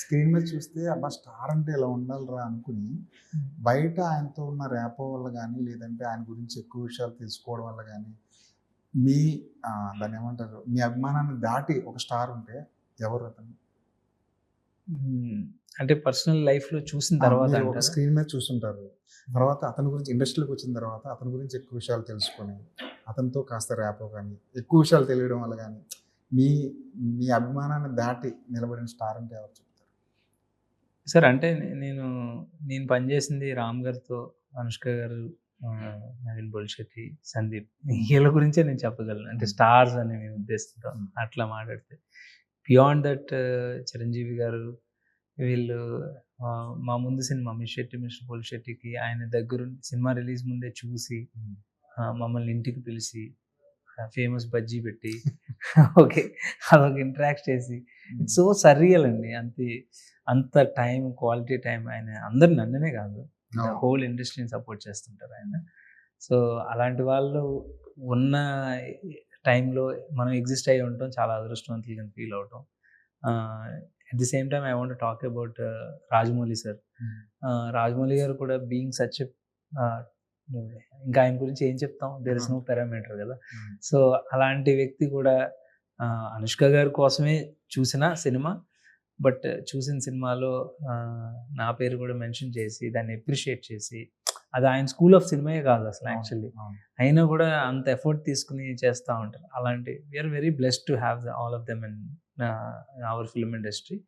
Screen మీద చూస్తే అబ్బా స్టార్ అంటే ఇలా ఉండాలిరా అనుకుని, బయట ఆయనతో ఉన్న ర్యాపో వల్ల గానీ, లేదంటే ఆయన గురించి ఎక్కువ విషయాలు తెలుసుకోవడం వల్ల గానీ, మీ దాన్నేమంటారు? మీ అభిమానాన్ని దాటి ఒక స్టార్ ఉంటే ఎవరు అతను? అంటే పర్సనల్ లైఫ్‌లో చూసిన తర్వాత మీరు ఒక అంటారా? స్క్రీన్ మీద చూసుంటారు. తర్వాత అతని గురించి ఇండస్ట్రీలోకి వచ్చిన తర్వాత అతని గురించి ఎక్కువ విషయాలు తెలుసుకొని, అతనితో కాస్త ర్యాపో గానీ, ఎక్కువ విషయాలు తెలియడం వల్ల గానీ, మీ మీ అభిమానాన్ని దాటి నిలబడిన స్టార్ అంటే ఎవరు చెప్తారు? సార్ అంటే నేను పనిచేసింది రామ్ గారితో, అనుష్క గారు, నవీన్ బొలిశెట్టి, సందీప్ వీళ్ళ గురించే నేను చెప్పగలను. అంటే స్టార్స్ అనే ఉద్దేశంతో అట్లా మాట్లాడితే. బియాండ్ దట్ చిరంజీవి గారు వీళ్ళు మా ముందు సినిమా 'మిస్టర్ పోలిశెట్టి'కి ఆయన దగ్గరుండి సినిమా రిలీజ్ ముందే చూసి మమ్మల్ని ఇంటికి పిలిచి ఫేమస్ బజ్జీ పెట్టి ఓకే. అదొక ఇంటరాక్ట్ చేసి ఇట్స్ సో సర్రియల్ అండి. అంత టైం, క్వాలిటీ టైం ఆయన అందరు నన్ననే కాదు, హోల్ ఇండస్ట్రీని సపోర్ట్ చేస్తుంటారు ఆయన. సో అలాంటి వాళ్ళు ఉన్న టైంలో మనం ఎగ్జిస్ట్ అయ్యి ఉండటం చాలా అదృష్టవంతులుగా ఫీల్ అవటం. At the same time I want to talk about Rajamouli sir. Rajamouli గారు కూడా బీయింగ్ సచ్ ఎ ఇంకా ఆయన గురించి ఏం చెప్తాం? దేర్ ఇస్ నో పారామీటర్ కదా. సో అలాంటి వ్యక్తి కూడా అనుష్క గారి కోసమే చూసిన సినిమా, బట్ చూసిన సినిమాలో నా పేరు కూడా మెన్షన్ చేసి దాన్ని అప్రిషియేట్ చేసి, అది ఆయన స్కూల్ ఆఫ్ సినిమాయే కాదు అసలు యాక్చువల్లీ. అయినా కూడా అంత ఎఫర్ట్ తీసుకుని చేస్తూ ఉంటారు. అలాంటి we are very blessed to have all of them in our film industry.